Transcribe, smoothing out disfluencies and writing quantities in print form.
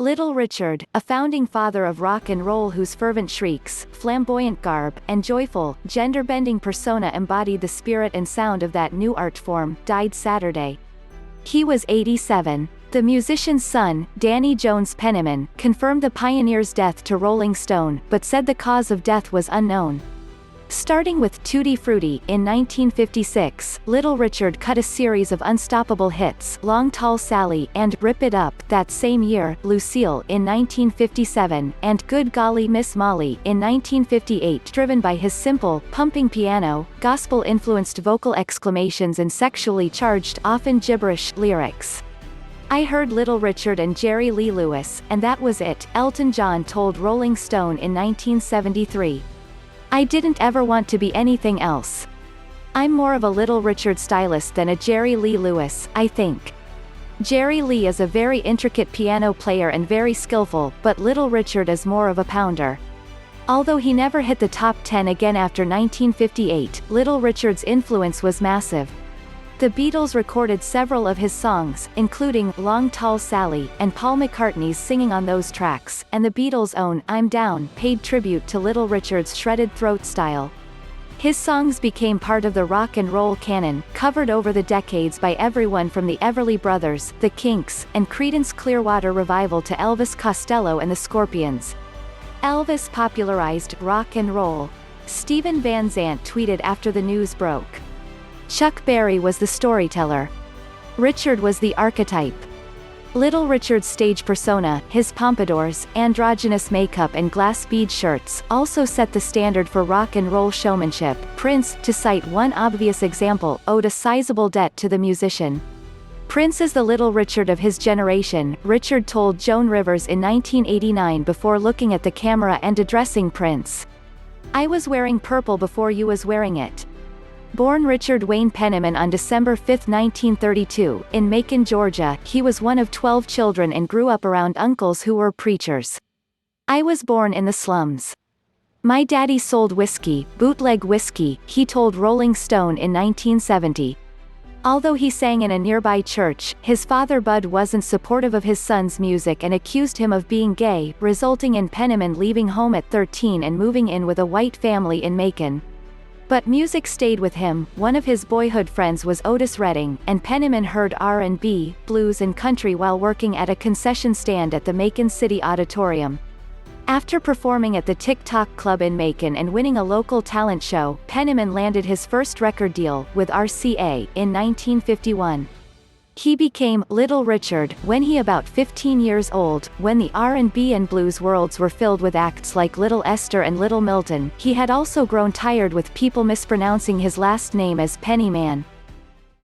Little Richard, a founding father of rock and roll whose fervent shrieks, flamboyant garb, and joyful, gender-bending persona embodied the spirit and sound of that new art form, died Saturday. He was 87. The musician's son, Danny Jones Penniman, confirmed the pioneer's death to Rolling Stone, but said the cause of death was unknown. Starting with Tutti Frutti in 1956, Little Richard cut a series of unstoppable hits, Long Tall Sally and Rip It Up that same year, Lucille in 1957, and Good Golly Miss Molly in 1958, driven by his simple, pumping piano, gospel-influenced vocal exclamations and sexually charged, often gibberish, lyrics. "I heard Little Richard and Jerry Lee Lewis, and that was it," Elton John told Rolling Stone in 1973. "I didn't ever want to be anything else. I'm more of a Little Richard stylist than a Jerry Lee Lewis, I think. Jerry Lee is a very intricate piano player and very skillful, but Little Richard is more of a pounder." Although he never hit the top 10 again after 1958, Little Richard's influence was massive. The Beatles recorded several of his songs, including Long Tall Sally, and Paul McCartney's singing on those tracks, and the Beatles' own I'm Down paid tribute to Little Richard's shredded throat style. His songs became part of the rock and roll canon, covered over the decades by everyone from the Everly Brothers, the Kinks, and Creedence Clearwater Revival to Elvis Costello and the Scorpions. Elvis popularized rock and roll. Stephen Van Zandt tweeted after the news broke. Chuck Berry was the storyteller. Richard was the archetype. Little Richard's stage persona, his pompadours, androgynous makeup and glass-bead shirts, also set the standard for rock and roll showmanship. Prince, to cite one obvious example, owed a sizable debt to the musician. "Prince is the Little Richard of his generation," Richard told Joan Rivers in 1989 before looking at the camera and addressing Prince. "I was wearing purple before you was wearing it." Born Richard Wayne Penniman on December 5, 1932, in Macon, Georgia, he was one of 12 children and grew up around uncles who were preachers. "I was born in the slums. My daddy sold whiskey, bootleg whiskey," he told Rolling Stone in 1970. Although he sang in a nearby church, his father Bud wasn't supportive of his son's music and accused him of being gay, resulting in Penniman leaving home at 13 and moving in with a white family in Macon. But music stayed with him. One of his boyhood friends was Otis Redding, and Penniman heard R&B, blues and country while working at a concession stand at the Macon City Auditorium. After performing at the Tick Tock Club in Macon and winning a local talent show, Penniman landed his first record deal, with RCA, in 1951. He became Little Richard when he about 15 years old, when the R&B and blues worlds were filled with acts like Little Esther and Little Milton. He had also grown tired with people mispronouncing his last name as Pennyman.